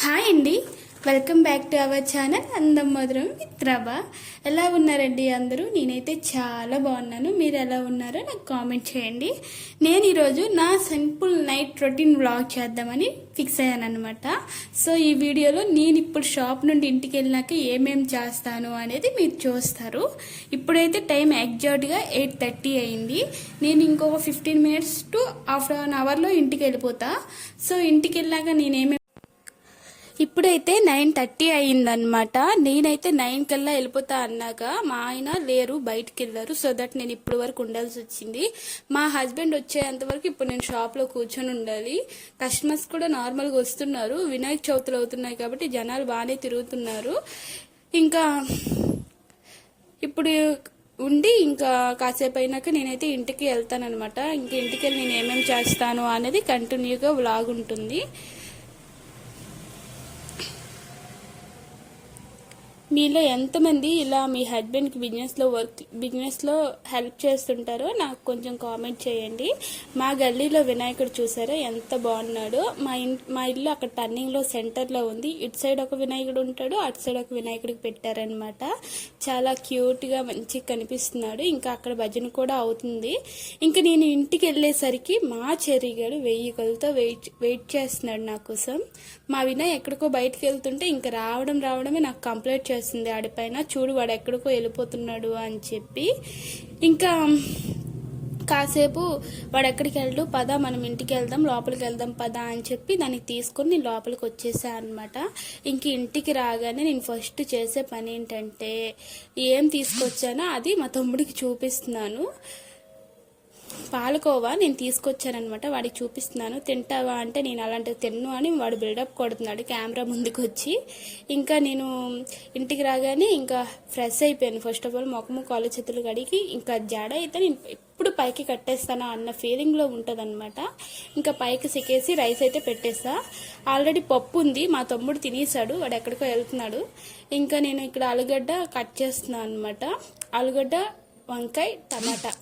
Hi అండి, welcome back to our channel అందం మధురం విత్ ప్రభ. ఎలా ఉన్నారండి అందరూ? నేనైతే చాలా బాగున్నాను. మీరు ఎలా ఉన్నారో నాకు కామెంట్ చేయండి. నేను ఈరోజు నా సింపుల్ నైట్ రొటీన్ వ్లాగ్ చేద్దామని ఫిక్స్ అయ్యాను అనమాట. సో ఈ వీడియోలో నేను ఇప్పుడు షాప్ నుండి ఇంటికి వెళ్ళినాక ఏమేమి చేస్తాను అనేది మీరు చూస్తారు. ఇప్పుడైతే టైం ఎగ్జాక్ట్గా 8:30 అయింది. నేను ఇంకొక 15 minutes టు హాఫ్ అన్ అవర్లో ఇంటికి వెళ్ళిపోతా. సో ఇంటికి వెళ్ళాక నేనేమేమి ఇప్పుడైతే 9:30 అయిందనమాట. నేనైతే 9 కల్లా వెళ్ళిపోతా అన్నాక మా ఆయన లేరు, బయటికి వెళ్ళారు. సో దట్ నేను ఇప్పటి వరకు ఉండాల్సి వచ్చింది. మా హస్బెండ్ వచ్చేంత వరకు ఇప్పుడు నేను షాప్లో కూర్చొని ఉండాలి. కస్టమర్స్ కూడా నార్మల్గా వస్తున్నారు. వినాయక చవితులు అవుతున్నాయి కాబట్టి జనాలు బాగానే తిరుగుతున్నారు. ఇంకా ఇప్పుడు ఉండి ఇంకా కాసేపు అయినాక నేనైతే ఇంటికి వెళ్తానమాట. ఇంక ఇంటికి వెళ్ళి నేను ఏమేమి చేస్తాను అనేది కంటిన్యూగా వ్లాగ్ ఉంటుంది. మీలో ఎంతమంది ఇలా మీ హస్బెండ్కి బిజినెస్లో హెల్ప్ చేస్తుంటారో నాకు కొంచెం కామెంట్ చేయండి. మా గల్లీలో వినాయకుడు చూసారో ఎంత బాగున్నాడో. మా ఇల్లు అక్కడ టర్నింగ్లో సెంటర్లో ఉంది. ఇటు సైడ్ ఒక వినాయకుడు ఉంటాడు, అటు సైడ్ ఒక వినాయకుడికి పెట్టారనమాట. చాలా క్యూట్గా మంచిగా కనిపిస్తున్నాడు. ఇంకా అక్కడ భజన కూడా అవుతుంది. ఇంకా నేను ఇంటికి వెళ్ళేసరికి మా చెర్రీగాడు 1000 కలతో వెయిట్ చేస్తున్నాడు నా కోసం. మా వినయ్ ఎక్కడికో బయటకు వెళ్తుంటే ఇంకా రావడమే నాకు కంప్లైంట్ చేస్తుంది ఆడిపైన, చూడు వాడు ఎక్కడికో వెళ్ళిపోతున్నాడు అని చెప్పి. ఇంకా కాసేపు వాడు ఎక్కడికి వెళ్ళు, పద మనం ఇంటికి వెళ్దాం, లోపలికి వెళ్దాం పద అని చెప్పి దాన్ని తీసుకొని నేను లోపలికి వచ్చేసా అనమాట. ఇంక ఇంటికి రాగానే నేను ఫస్ట్ చేసే పని ఏంటంటే ఏం తీసుకొచ్చానో అది మా తమ్ముడికి చూపిస్తున్నాను. పాలకోవా నేను తీసుకొచ్చానమాట. వాడికి చూపిస్తున్నాను. తింటావా అంటే నేను అలాంటివి తిన్ను అని వాడు బిల్డప్ కొడుతున్నాడు కెమెరా ముందుకు వచ్చి. ఇంకా నేను ఇంటికి రాగానే ఇంకా ఫ్రెష్ అయిపోయాను. ఫస్ట్ ఆఫ్ ఆల్ మొఖము కాళ్ళు చేతులు కడిగి ఇంకా జడ అయితే నేను ఎప్పుడు పైకి కట్టేస్తానా అన్న ఫీలింగ్లో ఉంటుంది అనమాట. ఇంకా పైకి సికేసి రైస్ అయితే పెట్టేస్తా. ఆల్రెడీ పప్పు ఉంది, మా తమ్ముడు తినేసాడు, వాడు ఎక్కడికో వెళ్తున్నాడు. ఇంకా నేను ఇక్కడ ఆలుగడ్డ కట్ చేస్తున్నాను అనమాట. ఆలుగడ్డ, వంకాయ, టమాటా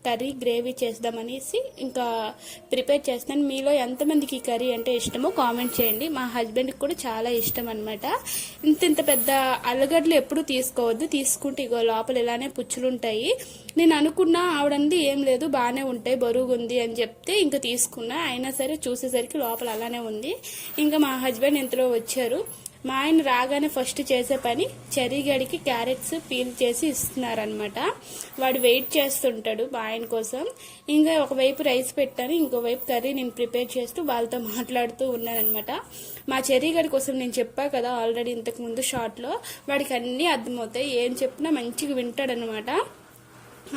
కర్రీ గ్రేవీ చేద్దామనేసి ఇంకా ప్రిపేర్ చేస్తాను. మీలో ఎంతమందికి ఈ కర్రీ అంటే ఇష్టమో కామెంట్ చేయండి. మా హస్బెండ్కి కూడా చాలా ఇష్టం అనమాట. ఇంత పెద్ద ఆలుగడ్డలు ఎప్పుడు తీసుకోవద్దు, తీసుకుంటే ఇగో లోపల ఇలానే పుచ్చులుంటాయి. నేను అనుకున్నా, ఆవిడంది ఏం లేదు బాగానే ఉంటాయి, బరువుగా ఉంది అని చెప్తే ఇంకా తీసుకున్నా. అయినా సరే చూసేసరికి లోపల అలానే ఉంది. ఇంకా మా హస్బెండ్ ఇంతలో వచ్చారు. మా ఆయన రాగానే ఫస్ట్ చేసే పని చెర్రీగడికి క్యారెట్స్ పీల్ చేసి ఇస్తున్నారనమాట. వాడు వెయిట్ చేస్తుంటాడు మా ఆయన కోసం. ఇంకా ఒకవైపు రైస్ పెట్టాను, ఇంకోవైపు కర్రీ నేను ప్రిపేర్ చేస్తూ వాళ్ళతో మాట్లాడుతూ ఉన్నానమాట. మా చెర్రీగడి కోసం నేను చెప్పా కదా ఆల్రెడీ ఇంతకుముందు షార్ట్లో, వాడికి అన్నీ అర్థమవుతాయి. ఏం చెప్పినా మంచిగా వింటాడనమాట.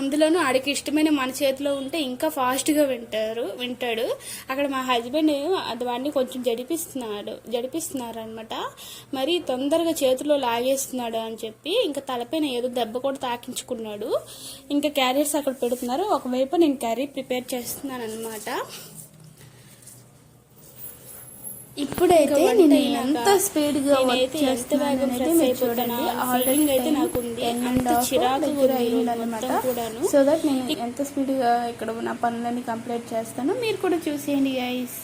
అందులోనూ ఆడికి ఇష్టమైన మన చేతిలో ఉంటే ఇంకా ఫాస్ట్గా వింటాడు. అక్కడ మా హస్బెండ్ అది వాడిని కొంచెం జడిపిస్తున్నారు అనమాట. మరి తొందరగా చేతిలో లాగేస్తున్నాడు అని చెప్పి ఇంకా తలపైన ఏదో దెబ్బ కూడా తాకించుకున్నాడు. ఇంకా క్యారెట్స్ అక్కడ పెడుతున్నారు. ఒకవైపు నేను కర్రీ ప్రిపేర్ చేస్తున్నాను అనమాట. ఇప్పుడైతే నేను ఎంత స్పీడ్ గా సో దట్ నేను ఎంత స్పీడ్ గా ఇక్కడ నా పనులన్నీ కంప్లీట్ చేస్తాను. మీరు కూడా చూసేయండి గైస్.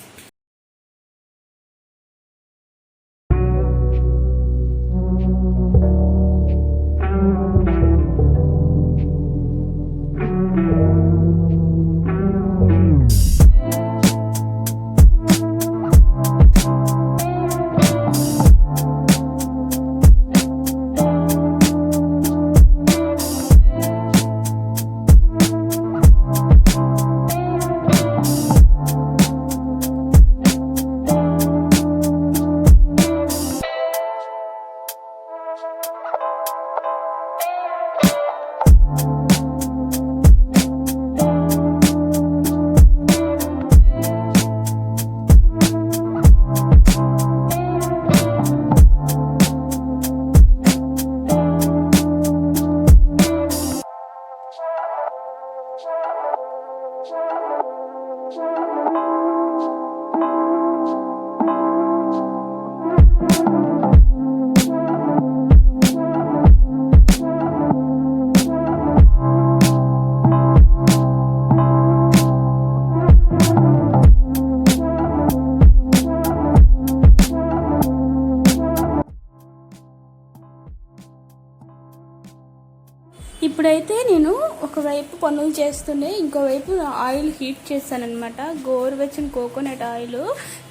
ఇప్పుడైతే నేను ఒకవైపు పనులు చేస్తుండే ఇంకోవైపు ఆయిల్ హీట్ చేస్తానన్నమాట. గోరువెచ్చని కోకోనట్ ఆయిల్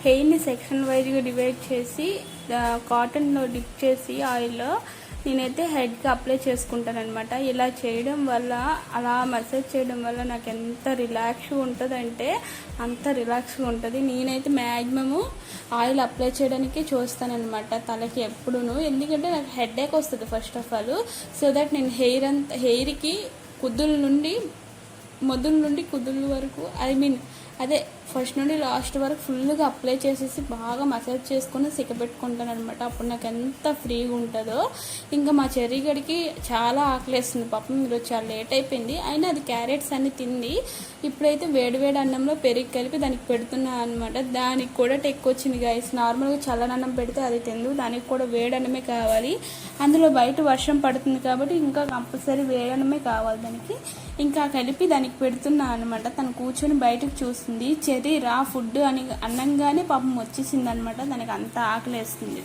హెయిర్ని సెక్షన్ వైజ్గా డివైడ్ చేసి కాటన్లో డిప్ చేసి ఆయిల్లో నేనైతే హెడ్కి అప్లై చేసుకుంటాను అనమాట. ఇలా చేయడం వల్ల, అలా మసాజ్ చేయడం వల్ల నాకు ఎంత రిలాక్స్గా ఉంటుందంటే అంత రిలాక్స్గా ఉంటుంది. నేనైతే మ్యాక్సిమము ఆయిల్ అప్లై చేయడానికి చూస్తానన్నమాట తలకి ఎప్పుడూను. ఎందుకంటే నాకు హెడేక్ వస్తుంది first of all. So that నేను హెయిర్కి మొదలు నుండి కుదుళ్ళ వరకు అదే ఫస్ట్ నుండి లాస్ట్ వరకు ఫుల్గా అప్లై చేసేసి బాగా మసాజ్ చేసుకొని సిక్కబెట్టుకుంటాను అనమాట. అప్పుడు నాకు ఎంత ఫ్రీగా ఉంటుందో. ఇంకా మా చెర్రీ గడికి చాలా ఆకలేస్తుంది పాపం, ఈరోజు చాలా లేట్ అయిపోయింది. అయినా అది క్యారెట్స్ అన్ని తింది. ఇప్పుడైతే వేడివేడి అన్నంలో పెరుగు కలిపి దానికి పెడుతున్నాను అనమాట. దానికి కూడా టెక్ వచ్చింది గైస్. నార్మల్గా చల్లనన్నం పెడితే అది తిందు, దానికి కూడా వేడన్నమే కావాలి. అందులో బయట వర్షం పడుతుంది కాబట్టి ఇంకా కంపల్సరీ వేడన్నమే కావాలి దానికి. ఇంకా కలిపి దానికి పెడుతున్నా అనమాట. తను కూర్చొని బయటకు చూస్తుంది. చెర్రీ రా ఫుడ్ అని అన్నంగానే పాపం వచ్చేసింది అనమాట. దానికి అంత ఆకలేస్తుంది.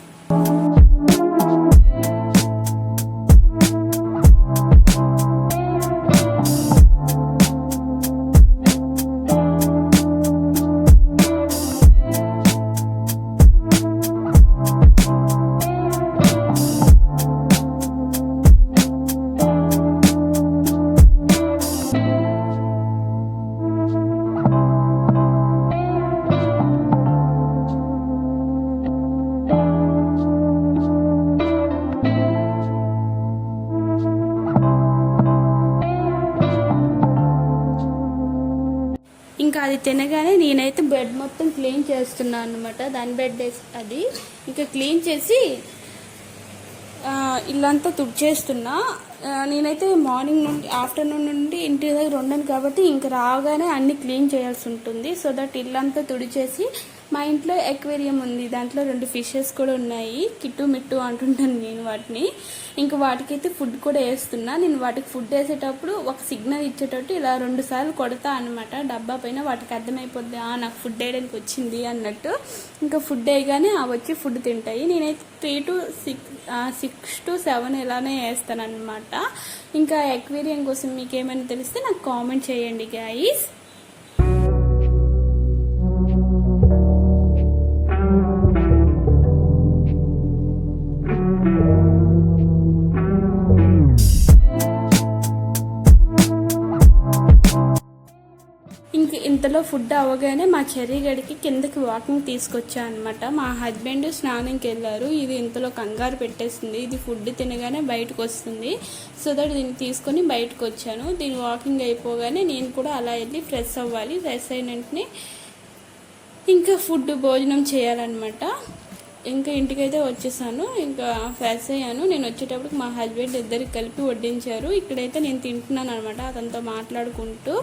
ఇంకా అది తినగానే నేనైతే బెడ్ మొత్తం క్లీన్ చేస్తున్నాను అనమాట. దాని బెడ్ అది ఇంకా క్లీన్ చేసి ఇల్లంతా తుడిచేస్తున్నా. నేనైతే మార్నింగ్ నుండి ఆఫ్టర్నూన్ నుండి ఇంటి దగ్గర ఉండను కాబట్టి ఇంకా రాగానే అన్ని క్లీన్ చేయాల్సి ఉంటుంది. సో దట్ ఇల్లంతా తుడిచేసి, మా ఇంట్లో ఎక్వేరియం ఉంది, దాంట్లో 2 ఫిషెస్ కూడా ఉన్నాయి. కిట్టు మిట్టు అంటుంటాను నేను వాటిని. ఇంకా వాటికైతే ఫుడ్ కూడా వేస్తున్నా. నేను వాటికి ఫుడ్ వేసేటప్పుడు ఒక సిగ్నల్ ఇచ్చేటట్టు ఇలా 2 సార్లు కొడతా అనమాట డబ్బా పైన. వాటికి అర్థమైపోద్ది నాకు ఫుడ్ వేయడానికి వచ్చింది అన్నట్టు. ఇంకా ఫుడ్ వేయగానే వచ్చి ఫుడ్ తింటాయి. నేనైతే 6 to 7 ఇలానే వేస్తాను అనమాట. ఇంకా ఎక్వేరియం కోసం మీకు ఏమైనా తెలిస్తే నాకు కామెంట్ చేయండి గైస్. ఇంతలో ఫుడ్ అవ్వగానే మా చెర్రీ గడికి కిందకి వాకింగ్ తీసుకొచ్చా అనమాట. మా హస్బెండ్ స్నానంకి వెళ్ళారు. ఇది ఇంతలో కంగారు పెట్టేస్తుంది. ఇది ఫుడ్ తినగానే బయటకు వస్తుంది. సో దట్ దీన్ని తీసుకొని బయటకు వచ్చాను. దీని వాకింగ్ అయిపోగానే నేను కూడా అలా వెళ్ళి ఫ్రెష్ అవ్వాలి. ఫ్రెష్ అయిన వెంటనే ఇంకా భోజనం చేయాలన్నమాట. ఇంకా ఇంటికైతే వచ్చేసాను. ఇంకా ఫ్రెష్ అయ్యాను. నేను వచ్చేటప్పటికి మా హస్బెండ్ ఇద్దరికి కలిపి వడ్డించారు. ఇక్కడైతే నేను తింటున్నాను అనమాట అతనితో మాట్లాడుకుంటూ.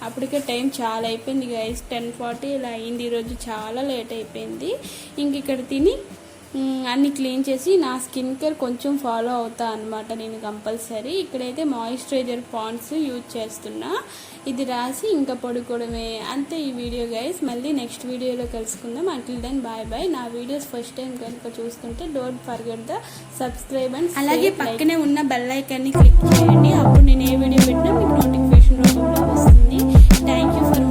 అప్పటికే టైం చాలా అయిపోయింది గైస్, 10:40 ఇలా అయింది. ఈరోజు చాలా లేట్ అయిపోయింది. ఇంక ఇక్కడ తిని అన్ని క్లీన్ చేసి నా స్కిన్ కేర్ కొంచెం ఫాలో అవుతా అనమాట నేను కంపల్సరీ. ఇక్కడైతే మాయిశ్చరైజర్ పాండ్స్ యూజ్ చేస్తున్నా. ఇది రాసి ఇంకా పడుకోవడమే, అంతే ఈ వీడియో గైస్. మళ్ళీ నెక్స్ట్ వీడియోలో కలుసుకుందాం. Until then bye bye. నా వీడియోస్ ఫస్ట్ టైం కనుక చూస్తుంటే don't forget the subscribe and అలాగే పక్కనే ఉన్న బెల్ ఐకాన్ని క్లిక్ చేయండి. అప్పుడు నేను ఏ వీడియో పెట్టినా మీకు నోటిఫికేషన్ రూపంలో వస్తుంది. Thank you for